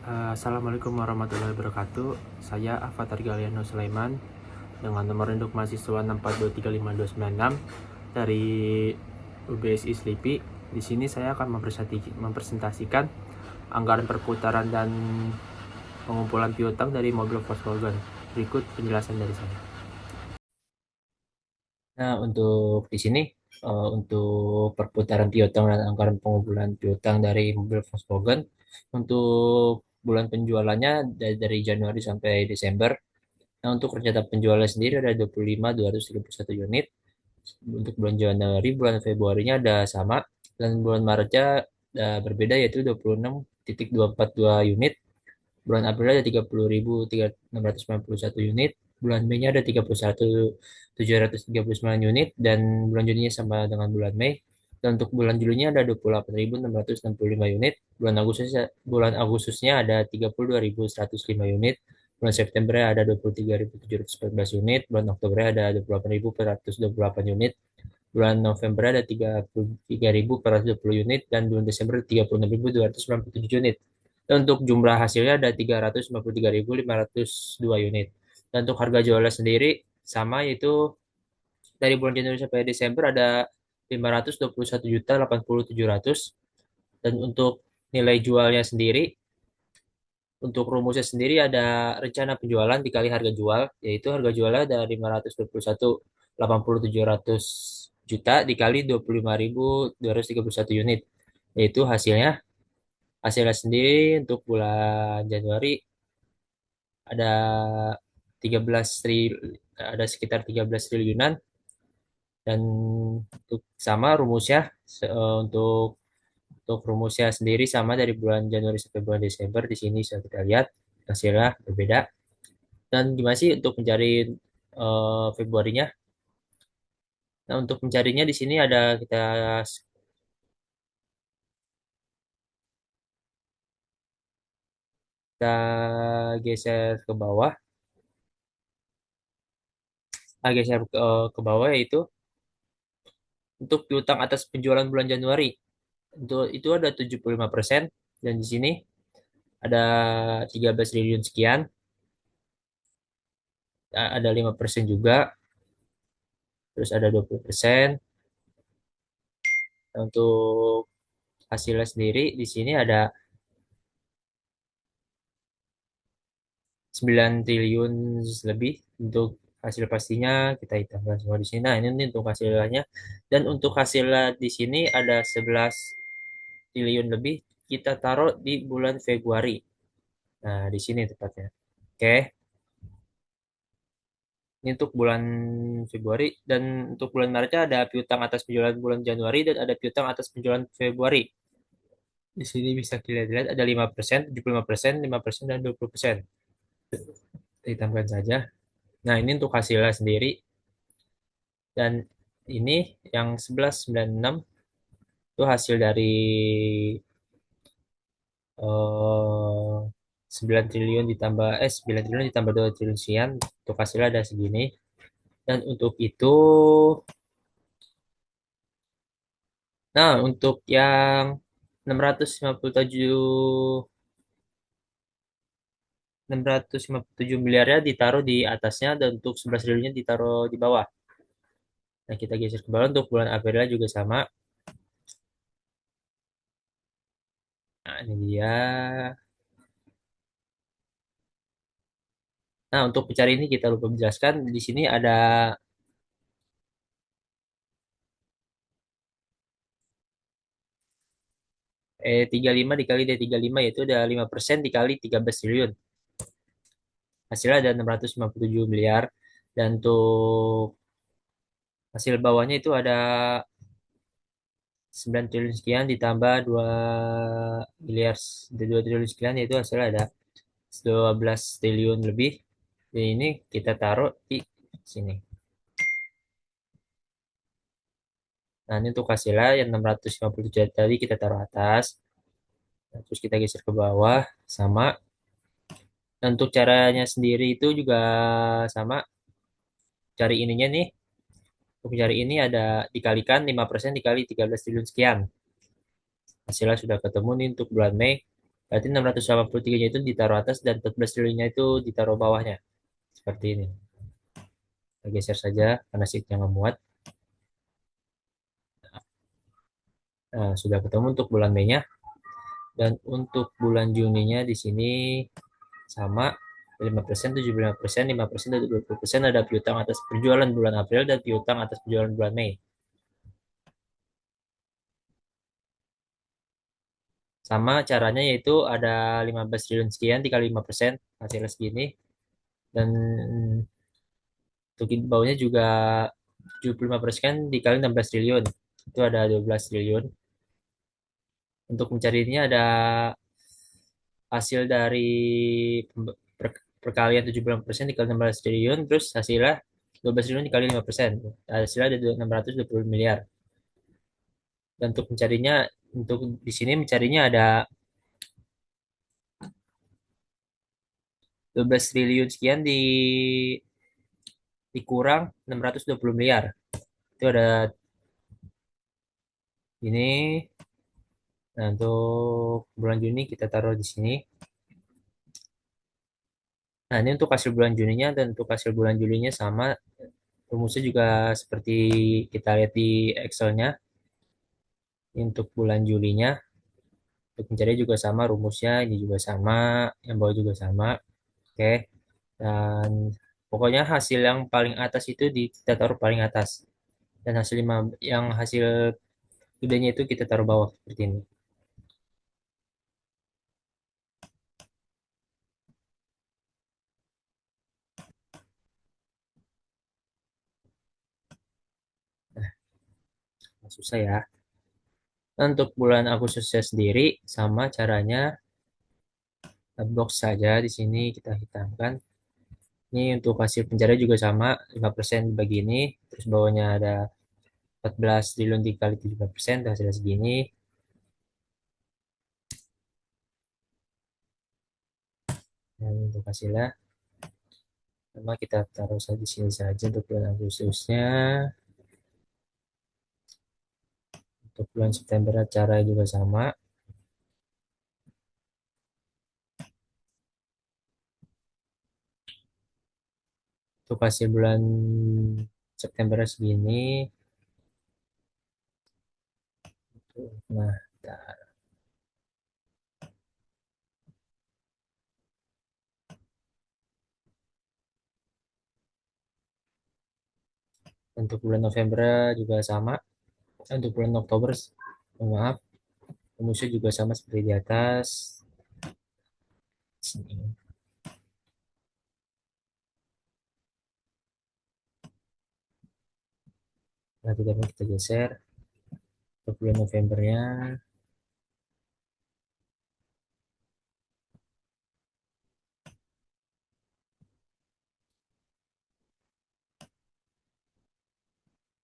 Assalamualaikum warahmatullahi wabarakatuh. Saya Avatar Galiano Sulaiman dengan nomor induk mahasiswa 6423526 dari UBSI Slipi. Di sini saya akan mempresentasikan anggaran perputaran dan pengumpulan piutang dari mobil Volkswagen. Berikut penjelasan dari saya. Nah, untuk di sini untuk perputaran piutang dan anggaran pengumpulan piutang dari mobil Volkswagen untuk bulan penjualannya dari Januari sampai Desember. Nah, untuk rencana penjualan sendiri ada 25.231 unit. Untuk bulan Januari, bulan Februarinya ada sama, dan bulan Maretnya berbeda yaitu 26.242 unit. Bulan April ada 30.691 unit. Bulan Mei-nya ada 31.739 unit, dan bulan Juninya sama dengan bulan Mei. Dan untuk bulan Julinya ada 28.665 unit. Bulan Agustusnya ada 32.105 unit. Bulan September ada 23.714 unit. Bulan Oktober ada 28.428 unit. Bulan November ada 33.420 unit, dan bulan Desember 36.297 unit. Dan untuk jumlah hasilnya ada 353.502 unit. Dan untuk harga jualnya sendiri sama, yaitu dari bulan Januari sampai Desember ada 521.080.700. Dan untuk nilai jualnya sendiri, untuk rumusnya sendiri ada rencana penjualan dikali harga jual, yaitu harga jualnya ada 521.080.700 juta dikali 25.231 unit, yaitu hasilnya sendiri untuk bulan Januari ada 13 ada sekitar 13 triliunan. Dan untuk sama rumusnya, untuk rumusnya sendiri sama dari bulan Januari sampai bulan Desember. Di sini bisa kita lihat hasilnya berbeda. Dan gimana sih untuk mencari Februarinya? Nah, untuk mencarinya di sini ada kita geser ke bawah. Geser ke bawah, yaitu untuk piutang atas penjualan bulan Januari. Untuk itu ada 75%, dan di sini ada 13 triliun sekian. Ada 5% juga, terus ada 20%. Untuk hasilnya sendiri di sini ada 9 triliun lebih. Untuk hasil pastinya kita hitungkan semua di sini. Nah, ini untuk hasilnya. Dan untuk hasilnya di sini ada 11 triliun lebih, kita taruh di bulan Februari. Nah, di sini tepatnya. Oke, ini untuk bulan Februari. Dan untuk bulan Maretnya ada piutang atas penjualan bulan Januari dan ada piutang atas penjualan Februari. Di sini bisa kita lihat ada 5%, 75%, 5%, dan 20%. Kita hitungkan saja. Nah, ini untuk hasilnya sendiri. Dan ini yang 1196 itu hasil dari 9 triliun ditambah 2 triliun sekian. Untuk hasilnya ada segini. Dan untuk itu, nah, untuk yang 657 miliarnya ditaruh di atasnya, dan untuk 11 triliunnya ditaruh di bawah. Nah, kita geser ke bawah. Untuk bulan April juga sama. Nah, ini dia. Nah, untuk pencari ini kita lupa menjelaskan. Di sini ada 35 dikali dari 35, yaitu ada 5% dikali 13 triliun. Hasilnya ada 657 miliar. Dan untuk hasil bawahnya itu ada 9 triliun sekian ditambah 2 miliar, 2 triliun sekian, yaitu hasilnya ada 12 triliun lebih. Dan ini kita taruh di sini. Nah, ini untuk hasilnya yang 657 tadi kita taruh atas. Nah, terus kita geser ke bawah, sama. Dan untuk caranya sendiri itu juga sama. Cari ininya nih. Untuk cari ini ada dikalikan 5% dikali 13 triliun sekian. Hasilnya sudah ketemu nih untuk bulan Mei. Berarti 683-nya itu ditaruh atas dan 14 triliunnya itu ditaruh bawahnya. Seperti ini. Kita geser saja karena sheet-nya nggak muat. Nah, sudah ketemu untuk bulan Mei-nya. Dan untuk bulan Juninya di sini sama 5%, 75%, 5%, dan 20% ada piutang atas penjualan bulan April dan piutang atas penjualan bulan Mei. Sama caranya yaitu ada 15 triliun sekian dikali 5% hasilnya segini. Dan untuk di bawahnya juga 75% dikali 16 triliun. Itu ada 12 triliun. Untuk mencarinya ada hasil dari perkalian 75% dikali 16 triliun, terus hasilnya 12 triliun dikali 5%. Hasilnya ada 620 miliar. Dan untuk mencarinya, untuk di sini mencarinya ada 12 triliun sekian dikurang 620 miliar. Itu ada ini. Nah, untuk bulan Juni kita taruh di sini. Nah, ini untuk hasil bulan Juninya dan untuk hasil bulan Julinya sama. Rumusnya juga seperti kita lihat di Excel-nya. Ini untuk bulan Julinya, untuk mencari juga sama rumusnya, ini juga sama, yang bawah juga sama. Oke. Dan pokoknya hasil yang paling atas itu kita taruh paling atas. Dan hasil yang hasil gedenya itu kita taruh bawah seperti ini. Nah, susah ya. Nah, untuk bulan Agustusnya sendiri sama caranya, blok saja di sini kita hitamkan. Ini untuk hasil pencarian juga sama, 5% dibagi ini, terus bawahnya ada 14 triliun dikali 17%, hasilnya segini. Dan untuk hasilnya, sama kita taruh saja di sini saja untuk bulan Agustusnya. Untuk bulan September cara juga sama. Untuk hasil bulan September segini. Nah, untuk bulan November juga sama. Untuk bulan Oktober, maaf, rumusnya juga sama seperti di atas. Sini. Nah, kita geser untuk bulan Novembernya.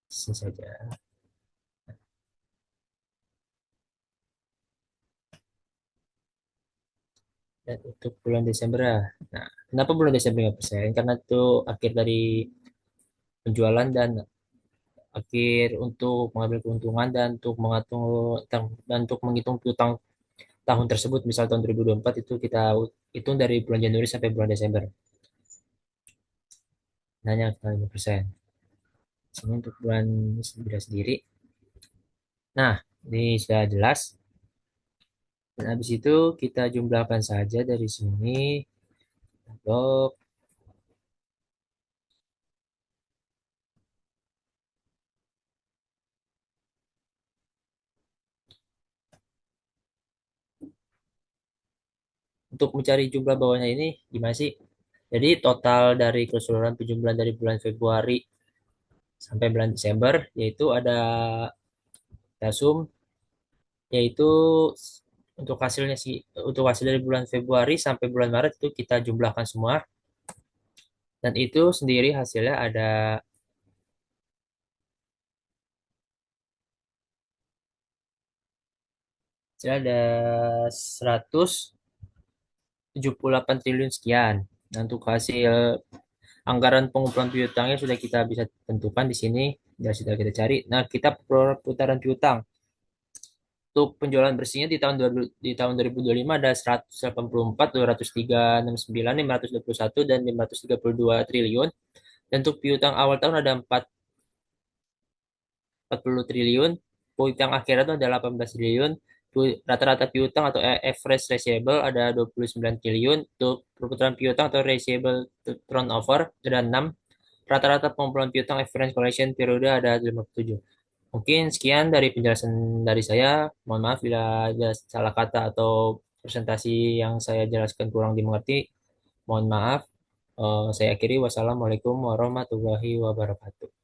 Sini saja. Dan untuk bulan Desember, nah, kenapa bulan Desember 5%? Karena itu akhir dari penjualan dan akhir untuk mengambil keuntungan dan untuk mengatur dan untuk menghitung piutang tahun tersebut. Misal tahun 2024 itu kita hitung dari bulan Januari sampai bulan Desember. Hanya 5%. Sini untuk bulan sendiri. Nah, ini sudah jelas. Dan habis itu kita jumlahkan saja dari sini. Blok. Untuk mencari jumlah bawahnya ini gimana sih? Jadi total dari keseluruhan penjumlahan dari bulan Februari sampai bulan Desember yaitu ada Dasum, yaitu untuk hasilnya sih, untuk hasil dari bulan Februari sampai bulan Maret itu kita jumlahkan semua, dan itu sendiri hasilnya ada 178 triliun sekian. Nah, untuk hasil anggaran pengumpulan piutangnya sudah kita bisa tentukan di sini, sudah kita cari. Nah, kita perputaran piutang. untuk penjualan bersihnya di tahun 2025 ada 184, 203, 69, 521 dan 532 triliun. Dan untuk piutang awal tahun ada 40 triliun, piutang akhir itu ada 18 triliun, rata-rata piutang atau average receivable ada 29 triliun, untuk perputaran piutang atau receivable to turnover ada 6, rata-rata pengumpulan piutang average collection periode ada 57. Mungkin sekian dari penjelasan dari saya. Mohon maaf bila ada salah kata atau presentasi yang saya jelaskan kurang dimengerti. Mohon maaf. Saya akhiri. Wassalamualaikum warahmatullahi wabarakatuh.